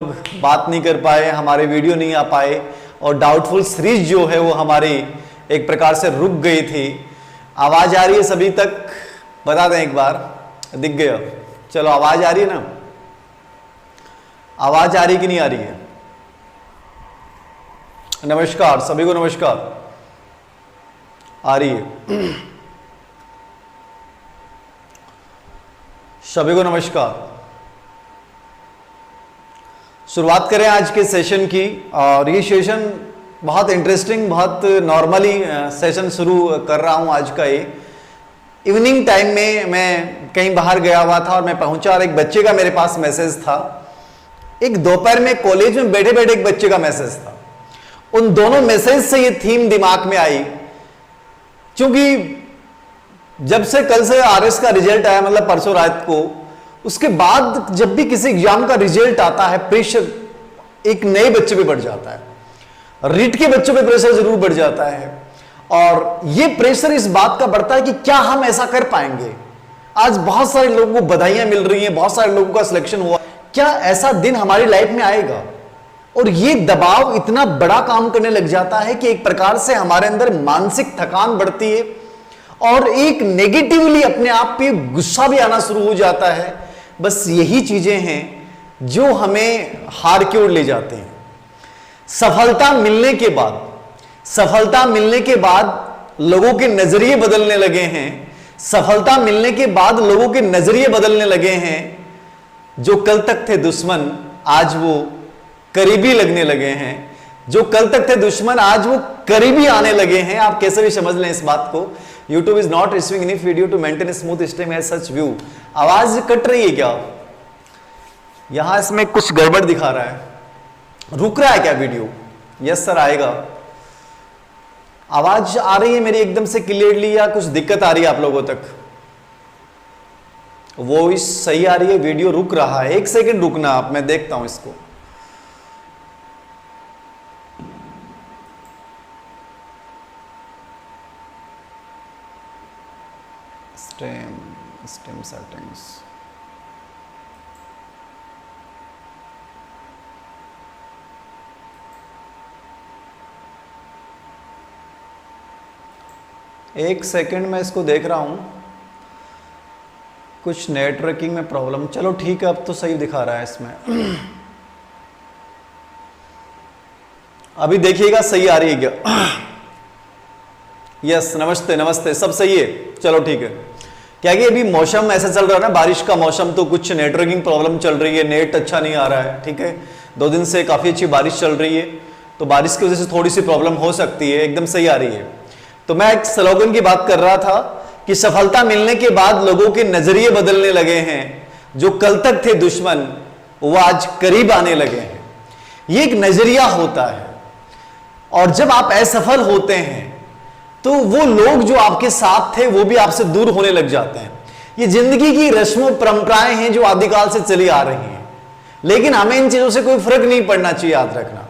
बात नहीं कर पाए, हमारे वीडियो नहीं आ पाए और डाउटफुल सीरीज जो है वो हमारी एक प्रकार से रुक गई थी। आवाज आ रही है सभी तक? बता दें एक बार, दिख गया? चलो, आवाज आ रही है ना? आवाज आ रही कि नहीं आ रही है? नमस्कार सभी को, नमस्कार। आ रही है सभी को नमस्कार। शुरुआत करें आज के सेशन की। और ये सेशन बहुत इंटरेस्टिंग, बहुत नॉर्मली सेशन शुरू कर रहा हूं आज का। ये इवनिंग टाइम में मैं कहीं बाहर गया हुआ था और मैं पहुंचा और एक बच्चे का मेरे पास मैसेज था। एक दोपहर में कॉलेज में बैठे बैठे एक बच्चे का मैसेज था। उन दोनों मैसेज से ये थीम दिमाग में आई, क्योंकि जब से कल से आरएस का रिजल्ट आया, मतलब परसों रात को, उसके बाद जब भी किसी एग्जाम का रिजल्ट आता है, प्रेशर एक नए बच्चे पे बढ़ जाता है। रीट के बच्चों पे प्रेशर जरूर बढ़ जाता है और ये प्रेशर इस बात का बढ़ता है कि क्या हम ऐसा कर पाएंगे। आज बहुत सारे लोगों को बधाइयां मिल रही हैं, बहुत सारे लोगों का सिलेक्शन हुआ, क्या ऐसा दिन हमारी लाइफ में आएगा? और ये दबाव इतना बड़ा काम करने लग जाता है कि एक प्रकार से हमारे अंदर मानसिक थकान बढ़ती है और एक नेगेटिवली अपने आप पे गुस्सा भी आना शुरू हो जाता है। बस यही चीजें हैं जो हमें हार की ओर ले जाते हैं। सफलता मिलने के बाद लोगों के नजरिए बदलने लगे हैं। सफलता मिलने के बाद लोगों के नजरिए बदलने लगे हैं। जो कल तक थे दुश्मन, आज वो करीबी लगने लगे हैं। जो कल तक थे दुश्मन, आज वो करीबी आने लगे हैं। आप कैसे भी समझ लें इस बात को। YouTube is not receiving any video to maintain a smooth stream as such view। आवाज कट रही है क्या? यहां इसमें कुछ गड़बड़ दिखा रहा है, रुक रहा है क्या वीडियो? यस सर, आएगा। आवाज आ रही है मेरी एकदम से क्लियरली या कुछ दिक्कत आ रही है आप लोगों तक? वॉइस सही आ रही है, वीडियो रुक रहा है। एक सेकेंड रुकना आप, मैं देखता हूं इसको। Stem settings. एक सेकंड में इसको देख रहा हूं, कुछ नेटवर्किंग में प्रॉब्लम। चलो ठीक है, अब तो सही दिखा रहा है इसमें। अभी देखिएगा सही आ रही है क्या? यस, नमस्ते नमस्ते, सब सही है। चलो ठीक है। क्या कि अभी मौसम ऐसा चल रहा है ना, बारिश का मौसम, तो कुछ नेटवर्किंग प्रॉब्लम चल रही है, नेट अच्छा नहीं आ रहा है। ठीक है, 2 दिन से काफी अच्छी बारिश चल रही है, तो बारिश की वजह से थोड़ी सी प्रॉब्लम हो सकती है। एकदम सही आ रही है। तो मैं एक स्लोगन की बात कर रहा था कि सफलता मिलने के बाद लोगों के नजरिए बदलने लगे हैं। जो कल तक थे दुश्मन, वो आज करीब आने लगे हैं। ये एक नजरिया होता है। और जब आप असफल होते हैं तो वो लोग जो आपके साथ थे वो भी आपसे दूर होने लग जाते हैं। ये जिंदगी की रस्मों परंपराएं हैं जो आदिकाल से चली आ रही हैं, लेकिन हमें इन चीजों से कोई फर्क नहीं पड़ना चाहिए। याद रखना,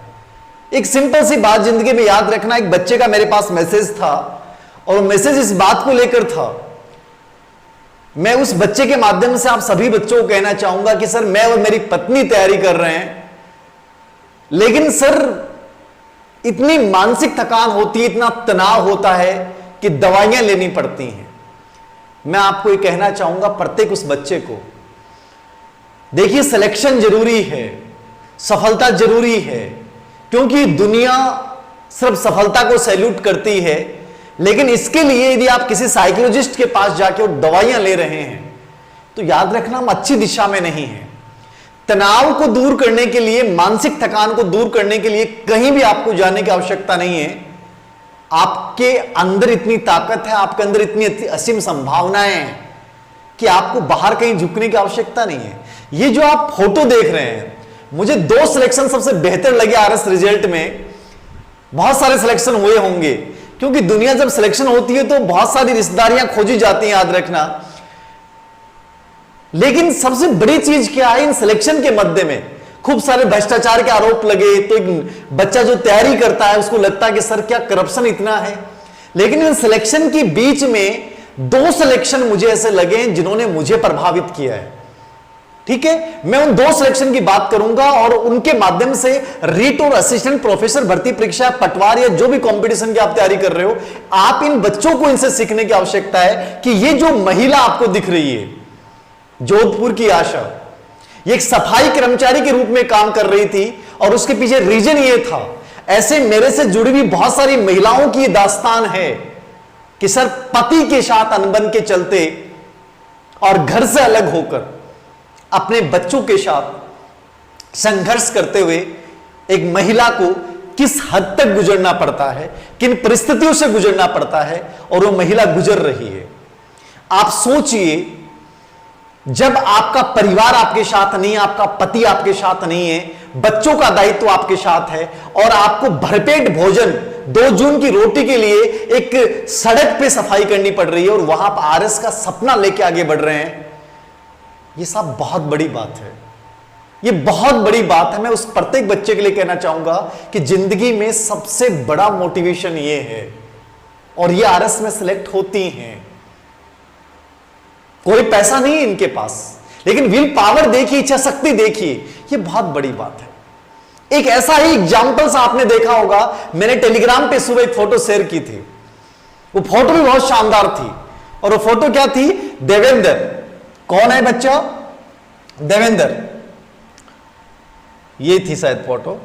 एक सिंपल सी बात जिंदगी में याद रखना। एक बच्चे का मेरे पास मैसेज था और मैसेज इस बात को लेकर था। मैं उस बच्चे के माध्यम से आप सभी बच्चों को कहना चाहूंगा कि सर, मैं और मेरी पत्नी तैयारी कर रहे हैं, लेकिन सर इतनी मानसिक थकान होती है, इतना तनाव होता है कि दवाइयां लेनी पड़ती हैं। मैं आपको ये कहना चाहूंगा, प्रत्येक उस बच्चे को, देखिए सिलेक्शन जरूरी है, सफलता जरूरी है, क्योंकि दुनिया सिर्फ सफलता को सैल्यूट करती है। लेकिन इसके लिए यदि आप किसी साइकोलॉजिस्ट के पास जाके और दवाइयां ले रहे हैं, तो याद रखना हम अच्छी दिशा में नहीं है। तनाव को दूर करने के लिए, मानसिक थकान को दूर करने के लिए कहीं भी आपको जाने की आवश्यकता नहीं है। आपके अंदर इतनी ताकत है, आपके अंदर इतनी असीम संभावनाएं हैं कि आपको बाहर कहीं झुकने की आवश्यकता नहीं है। ये जो आप फोटो देख रहे हैं, मुझे 2 सिलेक्शन सबसे बेहतर लगे आरएस रिजल्ट में। बहुत सारे सिलेक्शन हुए होंगे, क्योंकि दुनिया जब सिलेक्शन होती है तो बहुत सारी रिश्तेदारियां खोजी जाती हैं, याद रखना। लेकिन सबसे बड़ी चीज क्या है, इन सिलेक्शन के मध्य में खूब सारे भ्रष्टाचार के आरोप लगे। तो एक बच्चा जो तैयारी करता है उसको लगता है कि सर क्या करप्शन इतना है। लेकिन इन सिलेक्शन के बीच में 2 सिलेक्शन मुझे ऐसे लगे जिन्होंने मुझे प्रभावित किया है। ठीक है, मैं उन 2 सिलेक्शन की बात करूंगा और उनके माध्यम से रीट और असिस्टेंट प्रोफेसर भर्ती परीक्षा, पटवार या जो भी कंपटीशन की आप तैयारी कर रहे हो, आप इन बच्चों को इनसे सीखने की आवश्यकता है कि ये जो महिला आपको दिख रही है, जोधपुर की आशा, ये एक सफाई कर्मचारी के रूप में काम कर रही थी और उसके पीछे रीजन ये था, ऐसे मेरे से जुड़ी हुई बहुत सारी महिलाओं की दास्तान है कि सर पति के साथ अनबन के चलते और घर से अलग होकर अपने बच्चों के साथ संघर्ष करते हुए एक महिला को किस हद तक गुजरना पड़ता है, किन परिस्थितियों से गुजरना पड़ता है, और वो महिला गुजर रही है। आप सोचिए, जब आपका परिवार आपके साथ नहीं है, आपका पति आपके साथ नहीं है, बच्चों का दायित्व आपके साथ है और आपको भरपेट भोजन 2 जून की रोटी के लिए एक सड़क पे सफाई करनी पड़ रही है और वहां पर आरएस का सपना लेके आगे बढ़ रहे हैं, ये सब बहुत बड़ी बात है। ये बहुत बड़ी बात है। मैं उस प्रत्येक बच्चे के लिए कहना चाहूंगा कि जिंदगी में सबसे बड़ा मोटिवेशन ये है, और ये आरएस में सिलेक्ट होती हैं। कोई पैसा नहीं है इनके पास, लेकिन विल पावर देखिए, इच्छा शक्ति देखिए, ये बहुत बड़ी बात है। एक ऐसा ही एग्जाम्पल आपने देखा होगा, मैंने टेलीग्राम पे सुबह एक फोटो शेयर की थी, वो फोटो भी बहुत शानदार थी। और वो फोटो क्या थी? देवेंद्र। कौन है बच्चा? देवेंद्र। ये थी शायद फोटो,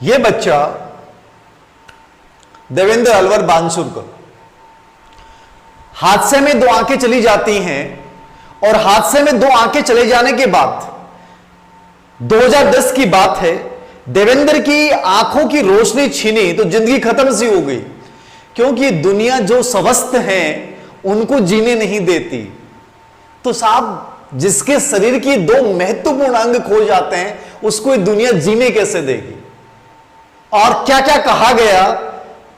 ये बच्चा देवेंद्र अलवर बांसुरकर। हादसे में 2 आंखें चली जाती हैं और हादसे में 2 आंखें चले जाने के बाद 2010 की बात है, देवेंद्र की आंखों की रोशनी छीनी तो जिंदगी खत्म सी हो गई, क्योंकि दुनिया जो स्वस्थ है उनको जीने नहीं देती। तो साहब, जिसके शरीर की 2 महत्वपूर्ण अंग खो जाते हैं उसको दुनिया जीने कैसे देगी? और क्या क्या कहा गया,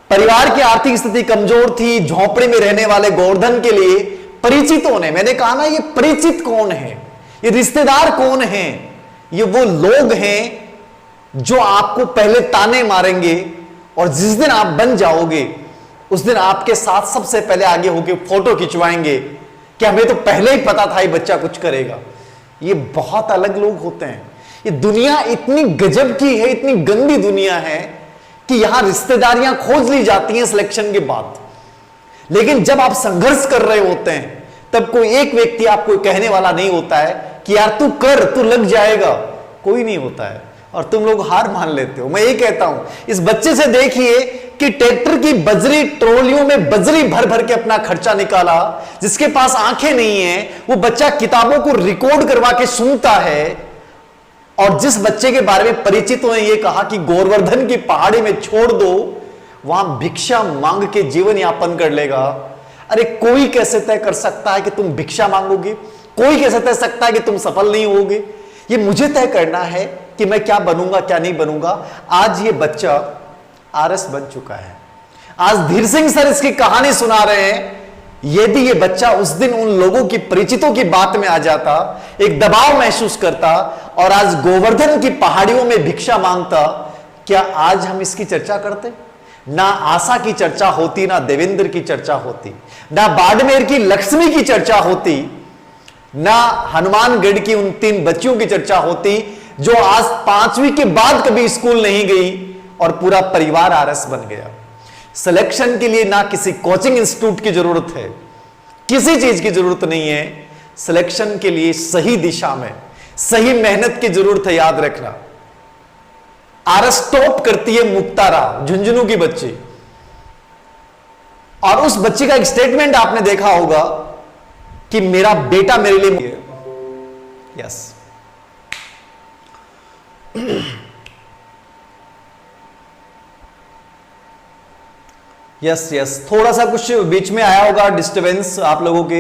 परिवार की आर्थिक स्थिति कमजोर थी, झोंपड़ी में रहने वाले गोवर्धन के लिए परिचितों ने, मैंने कहा ना, ये परिचित कौन है, ये रिश्तेदार कौन है? ये वो लोग हैं जो आपको पहले ताने मारेंगे और जिस दिन आप बन जाओगे उस दिन आपके साथ सबसे पहले आगे होके फोटो खिंचवाएंगे कि हमें तो पहले ही पता था ये बच्चा कुछ करेगा। ये बहुत अलग लोग होते हैं। ये दुनिया इतनी गजब की है, इतनी गंदी दुनिया है कि यहां रिश्तेदारियां खोज ली जाती हैं सिलेक्शन के बाद, लेकिन जब आप संघर्ष कर रहे होते हैं तब कोई एक व्यक्ति आपको कहने वाला नहीं होता है कि यार तू कर, तू लग जाएगा। कोई नहीं होता है और तुम लोग हार मान लेते हो। मैं ये कहता हूं, इस बच्चे से देखिए कि ट्रैक्टर की बजरी ट्रॉलियों में बजरी भर भर के अपना खर्चा निकाला, जिसके पास आंखें नहीं है वो बच्चा किताबों को रिकॉर्ड करवा के सुनता है। और जिस बच्चे के बारे में परिचितों ने ये कहा कि गोवर्धन की पहाड़ी में छोड़ दो, वहां भिक्षा मांग के जीवन यापन कर लेगा। अरे कोई कैसे तय कर सकता है कि तुम भिक्षा मांगोगे? कोई कैसे तय सकता है कि तुम सफल नहीं होगे? ये मुझे तय करना है कि मैं क्या बनूंगा, क्या नहीं बनूंगा। आज ये बच्चा आरएस बन चुका है। आज धीर सिंह सर इसकी कहानी सुना रहे हैं। यदि ये बच्चा उस दिन उन लोगों की परिचितों की बात में आ जाता, एक दबाव महसूस करता और आज गोवर्धन की पहाड़ियों में भिक्षा मांगता, क्या आज हम इसकी चर्चा करते? ना आशा की चर्चा होती, ना देवेंद्र की चर्चा होती, ना बाड़मेर की लक्ष्मी की चर्चा होती, ना हनुमानगढ़ की उन 3 बच्चियों की चर्चा होती जो आज 5वीं के बाद कभी स्कूल नहीं गई और पूरा परिवार आरएस बन गया। सिलेक्शन के लिए ना किसी कोचिंग इंस्टीट्यूट की जरूरत है, किसी चीज की जरूरत नहीं है। सिलेक्शन के लिए सही दिशा में सही मेहनत की जरूरत है। याद रखना, आरएस टॉप करती है मुक्तारा, झुंझुनू की बच्ची, और उस बच्ची का एक स्टेटमेंट आपने देखा होगा कि मेरा बेटा मेरे लिए यस यस यस थोड़ा सा कुछ बीच में आया होगा डिस्टरबेंस आप लोगों के।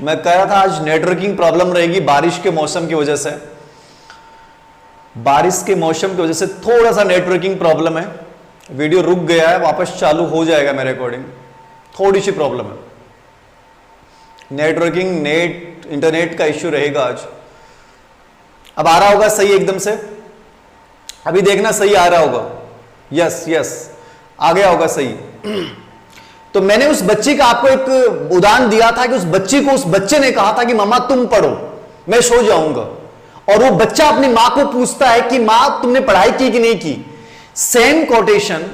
मैं कह रहा था आज नेटवर्किंग प्रॉब्लम रहेगी बारिश के मौसम की वजह से। बारिश के मौसम की वजह से थोड़ा सा नेटवर्किंग प्रॉब्लम है। वीडियो रुक गया है, वापस चालू हो जाएगा मेरे अकॉर्डिंग। थोड़ी सी प्रॉब्लम है, नेटवर्किंग नेट इंटरनेट का इश्यू रहेगा आज। अब आ रहा होगा सही एकदम से? अभी देखना सही आ रहा होगा। यस यस आ गया होगा सही। तो मैंने उस बच्ची का आपको एक उदाहरण दिया था कि उस बच्ची को उस बच्चे ने कहा था कि मम्मा तुम पढ़ो, मैं सो जाऊंगा। और वो बच्चा अपनी मां को पूछता है कि मां तुमने पढ़ाई की कि नहीं की। सेम कोटेशन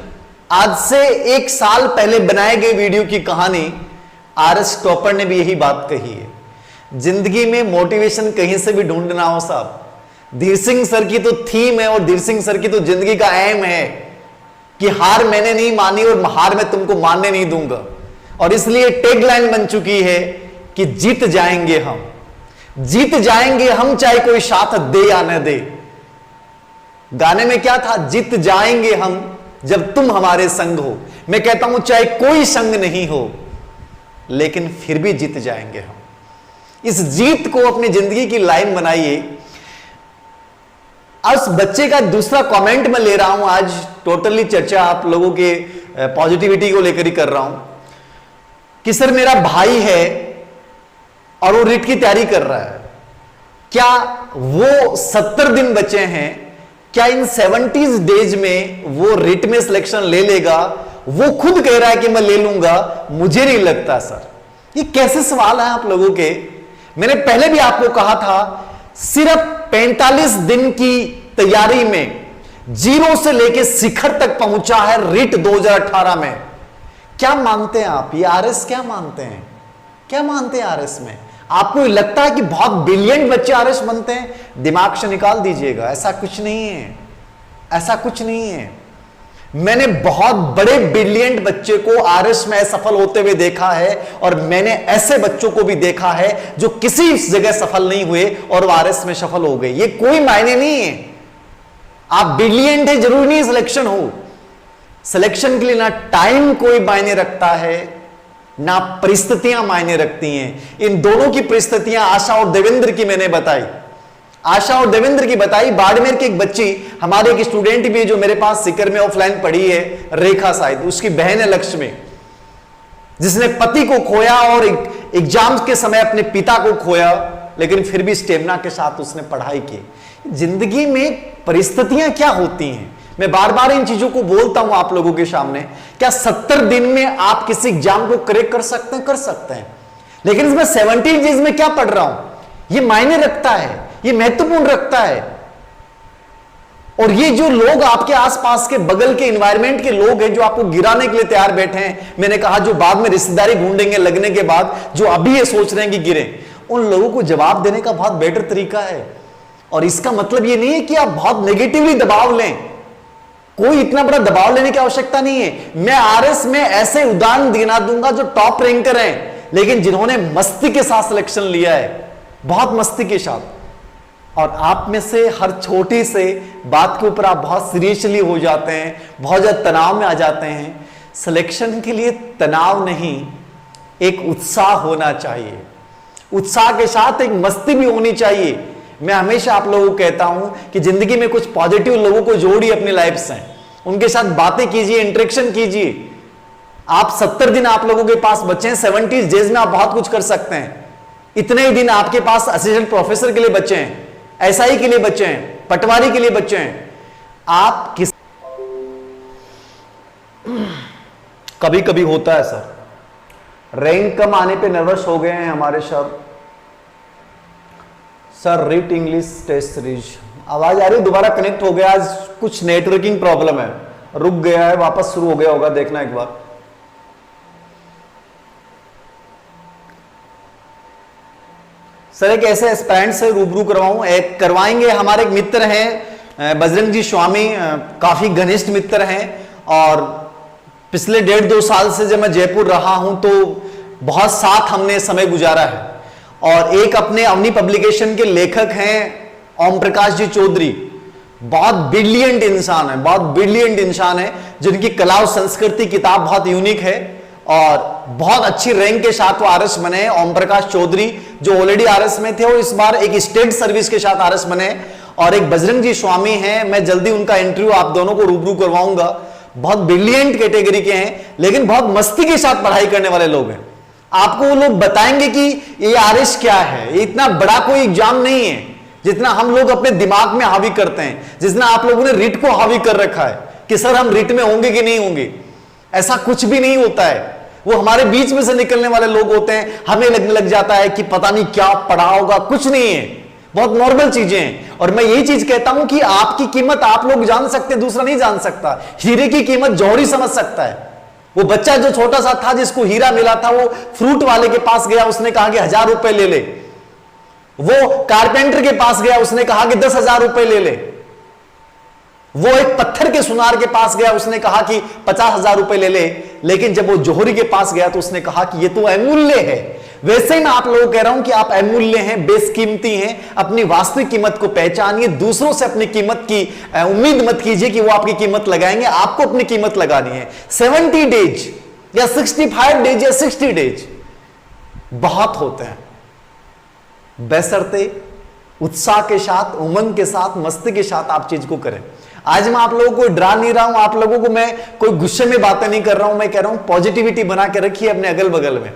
आज से 1 साल पहले बनाए गए वीडियो की कहानी आरएस टॉपर ने भी यही बात कही है। जिंदगी में मोटिवेशन कहीं से भी ढूंढना हो साहब, धीर सिंह सर की तो थीम है और धीर सिंह सर की तो जिंदगी का एम है कि हार मैंने नहीं मानी और हार मैं तुमको मानने नहीं दूंगा। और इसलिए टैगलाइन बन चुकी है कि जीत जाएंगे हम, जीत जाएंगे हम, चाहे कोई साथ दे या न दे। गाने में क्या था, जीत जाएंगे हम जब तुम हमारे संग हो। मैं कहता हूं चाहे कोई संग नहीं हो लेकिन फिर भी जीत जाएंगे हम। इस जीत को अपनी जिंदगी की लाइन बनाइए। उस बच्चे का दूसरा कमेंट मैं ले रहा हूं, आज टोटली चर्चा आप लोगों के पॉजिटिविटी को लेकर ही कर रहा हूं कि सर मेरा भाई है और वो रिट की तैयारी कर रहा है, क्या वो 70 दिन बचे हैं, क्या इन 70 डेज में वो रिट में सिलेक्शन ले लेगा? वो खुद कह रहा है कि मैं ले लूंगा। मुझे नहीं लगता सर। ये कैसे सवाल है आप लोगों के? मैंने पहले भी आपको कहा था, सिर्फ 45 दिन की तैयारी में 0 से लेकर शिखर तक पहुंचा है रिट 2018 में। क्या मानते हैं आप? ये आरएस क्या मानते हैं? क्या मानते हैं आरएस में? आपको लगता है कि बहुत ब्रिलियंट बच्चे आरएस बनते हैं? दिमाग से निकाल दीजिएगा, ऐसा कुछ नहीं है, ऐसा कुछ नहीं है। मैंने बहुत बड़े ब्रिलियंट बच्चे को आरएस में सफल होते हुए देखा है और मैंने ऐसे बच्चों को भी देखा है जो किसी जगह सफल नहीं हुए और वो आरएस में सफल हो गए। ये कोई मायने नहीं है। आप ब्रिलियंट है जरूरी नहीं सिलेक्शन हो। सिलेक्शन के लिए ना टाइम कोई मायने रखता है ना परिस्थितियां मायने रखती हैं। इन दोनों की परिस्थितियां आशा और देवेंद्र की मैंने बताई, आशा और देवेंद्र की बताई। बाड़मेर की एक बच्ची, हमारे एक स्टूडेंट भी जो मेरे पास सीकर में ऑफलाइन पढ़ी है, रेखा शायद, उसकी बहन है लक्ष्मी, जिसने पति को खोया और एग्जाम के समय अपने पिता को खोया, लेकिन फिर भी स्टेमिना के साथ उसने पढ़ाई की। जिंदगी में परिस्थितियां क्या होती हैं, मैं बार बार इन चीजों को बोलता हूं आप लोगों के सामने। क्या 70 दिन में आप किसी एग्जाम को क्रैक कर सकते हैं? कर सकते हैं, लेकिन इसमें 70 डेज में क्या पढ़ रहा हूं, यह मायने रखता है, यह महत्वपूर्ण रखता है। और ये जो लोग आपके आसपास के बगल के एनवायरनमेंट के लोग हैं जो आपको गिराने के लिए तैयार बैठे हैं, मैंने कहा जो बाद में रिश्तेदारी ढूंढेंगे लगने के बाद, जो अभी ये सोच रहे हैं कि गिरे, उन लोगों को जवाब देने का बहुत बेटर तरीका है। और इसका मतलब ये नहीं है कि आप बहुत नेगेटिवली दबाव लें, कोई इतना बड़ा दबाव लेने की आवश्यकता नहीं है। मैं आरएस में ऐसे उदाहरण गिना दूंगा जो टॉप रैंकर हैं, लेकिन जिन्होंने मस्ती के साथ सिलेक्शन लिया है, बहुत मस्ती के साथ। और आप में से हर छोटी से बात के ऊपर आप बहुत सीरियसली हो जाते हैं, बहुत ज्यादा तनाव में आ जाते हैं। सिलेक्शन के लिए तनाव नहीं, एक उत्साह होना चाहिए, उत्साह के साथ एक मस्ती भी होनी चाहिए। मैं हमेशा आप लोगों को कहता हूं कि जिंदगी में कुछ पॉजिटिव लोगों को जोड़िए अपनी लाइफ से, उनके साथ बातें कीजिए, इंटरेक्शन कीजिए। आप 70 दिन आप लोगों के पास बचे हैं, 70 डेज में आप बहुत कुछ कर सकते हैं। इतने ही दिन आपके पास असिस्टेंट प्रोफेसर के लिए बचे हैं, एसआई के लिए बचे हैं, पटवारी के लिए बचे हैं। आप किस कभी कभी होता है सर, रैंक कम आने पे नर्वस हो गए हैं हमारे sir REET English test series. आवाज आ रही, दोबारा कनेक्ट हो गया, आज कुछ नेटवर्किंग प्रॉब्लम है, रुक गया है, वापस शुरू हो गया होगा, देखना एक बार। सर एक ऐसे एस्पायरेंट से रूबरू करवाऊं, एक करवाएंगे। हमारे एक मित्र हैं बजरंग जी स्वामी, काफी घनिष्ठ मित्र हैं और पिछले 1.5-2 साल से जब मैं जयपुर रहा हूं तो बहुत साथ हमने समय गुजारा है। और एक अपने अवनी पब्लिकेशन के लेखक हैं ओम प्रकाश जी चौधरी, बहुत ब्रिलियंट इंसान है, बहुत ब्रिलियंट इंसान है, जिनकी कला और संस्कृति किताब बहुत यूनिक है और बहुत अच्छी रैंक के साथ वो आरएस बने हैं। ओम प्रकाश चौधरी जो ऑलरेडी आरएस में थे और इस बार एक स्टेट सर्विस के साथ आरएस बने, और एक बजरंग जी स्वामी हैं, मैं जल्दी उनका इंटरव्यू आप दोनों को रूबरू करवाऊंगा। बहुत ब्रिलियंट कैटेगरी के हैं, लेकिन बहुत मस्ती के साथ पढ़ाई करने वाले लोग हैं। आपको वो लोग बताएंगे कि ये आरएस क्या है। ये इतना बड़ा कोई एग्जाम नहीं है जितना हम लोग अपने दिमाग में हावी करते हैं, जितना आप लोगों ने रिट को हावी कर रखा है कि सर हम रिट में होंगे कि नहीं होंगे। ऐसा कुछ भी नहीं होता है। वो हमारे बीच में से निकलने वाले लोग होते हैं, हमें लगने लग जाता है कि पता नहीं क्या पढ़ा होगा, कुछ नहीं है, बहुत नॉर्मल चीजें हैं। और मैं यही चीज कहता हूं कि आपकी कीमत आप लोग जान सकते हैं, दूसरा नहीं जान सकता। हीरे की कीमत जौहरी समझ सकता है। वो बच्चा जो छोटा सा था जिसको हीरा मिला था, वो फ्रूट वाले के पास गया, उसने कहा कि 1000 रुपए ले ले। वो कारपेंटर के पास गया, उसने कहा कि 10,000 रुपए ले ले। वो एक पत्थर के सुनार के पास गया, उसने कहा कि 50,000 रुपए ले ले। लेकिन जब वो जौहरी के पास गया तो उसने कहा कि ये तो अमूल्य है। वैसे ही मैं आप लोगों को कह रहा हूं कि आप अमूल्य हैं, बेशकीमती हैं। अपनी वास्तविक कीमत को पहचानिए। दूसरों से अपनी कीमत की उम्मीद मत कीजिए कि वो आपकी कीमत लगाएंगे, आपको अपनी कीमत लगानी है। 70 डेज या 65 डेज या 60 डेज बहुत होते हैं, बशर्ते उत्साह के साथ, उमंग के साथ, मस्ती के साथ आप चीज को करें। आज मैं आप लोगों को डरा नहीं रहा हूं, आप लोगों को मैं कोई गुस्से में बातें नहीं कर रहा हूं। मैं कह रहा हूं पॉजिटिविटी बना के रखिए अपने अगल बगल में।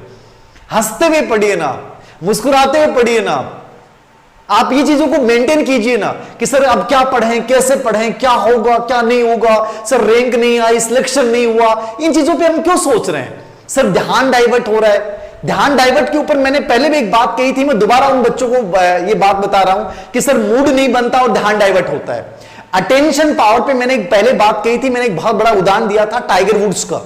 हंसते हुए पढ़िए ना, मुस्कुराते हुए पढ़िए ना। आप ये चीजों को मेंटेन कीजिए ना कि सर अब क्या पढ़ें, कैसे पढ़ें, क्या होगा क्या नहीं होगा, सर रैंक नहीं आई, सिलेक्शन नहीं हुआ। इन चीजों पे हम क्यों सोच रहे हैं? सर ध्यान डाइवर्ट हो रहा है। ध्यान डाइवर्ट के ऊपर मैंने पहले भी एक बात कही थी, मैं दोबारा उन बच्चों को ये बात बता रहा हूं कि सर मूड नहीं बनता और ध्यान डाइवर्ट होता है। अटेंशन पावर पे मैंने पहले बात कही थी, मैंने एक बहुत बड़ा उदाहरण दिया था टाइगर वुड्स का।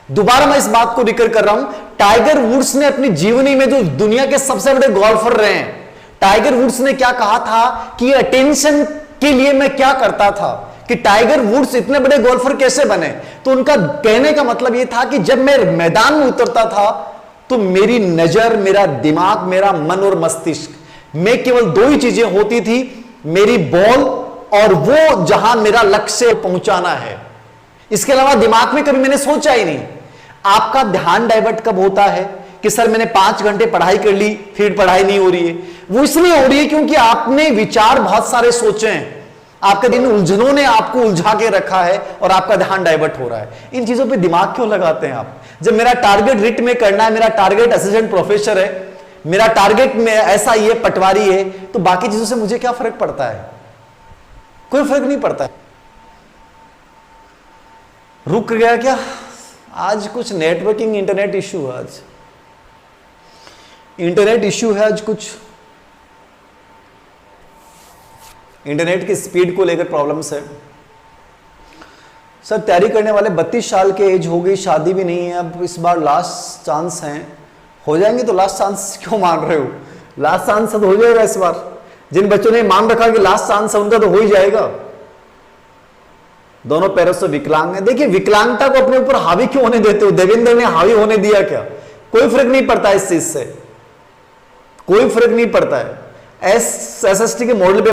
दोबारा मैं इस बात को जिक्र कर रहा हूं। टाइगर वुड्स ने अपनी जीवनी में, जो दुनिया के सबसे बड़े गोल्फर रहे हैं, टाइगर वुड्स ने क्या कहा था कि अटेंशन के लिए मैं क्या करता था, कि टाइगर वुड्स इतने बड़े गोल्फर कैसे बने। तो उनका कहने का मतलब यह था कि जब मैं मैदान में उतरता था तो मेरी नजर, मेरा दिमाग, मेरा मन और मस्तिष्क में केवल दो ही चीजें होती थी, मेरी बॉल और वो जहां मेरा लक्ष्य पहुंचाना है। इसके अलावा दिमाग में कभी मैंने सोचा ही नहीं। आपका ध्यान डाइवर्ट कब होता है कि सर मैंने 5 घंटे पढ़ाई कर ली, फिर पढ़ाई नहीं हो रही है। वो इसलिए हो रही है क्योंकि आपने विचार बहुत सारे सोचे हैं, आपके दिन उलझनों ने आपको उलझा के रखा है और आपका ध्यान डाइवर्ट हो रहा है। इन चीजों पे दिमाग क्यों लगाते हैं आप? जब मेरा टारगेट रिट में करना है, मेरा टारगेट असिस्टेंट प्रोफेसर है, मेरा टारगेट में ऐसा ही है, पटवारी है, तो बाकी चीजों से मुझे क्या फर्क पड़ता है? कोई फर्क नहीं पड़ता है। रुक गया क्या? आज कुछ नेटवर्किंग इंटरनेट इश्यू है, आज इंटरनेट इश्यू है, आज कुछ इंटरनेट की स्पीड को लेकर प्रॉब्लम्स है। सर तैयारी करने वाले 32 साल के एज हो गई, शादी भी नहीं है, अब इस बार लास्ट चांस है, हो जाएंगे तो लास्ट चांस क्यों मान रहे हो? लास्ट चांस तो हो जाएगा इस बार। जिन बच्चों ने मान रखा कि लास्ट चांस है उनका तो हो ही जाएगा। दोनों पैरों से विकलांग है। देखिए विकलांगता को अपने ऊपर हावी क्यों होने देते हो? देवेंद्र ने हावी होने दिया क्या? कोई फर्क नहीं पड़ता इस चीज से, कोई फर्क नहीं पड़ता है। SST के मॉडल पे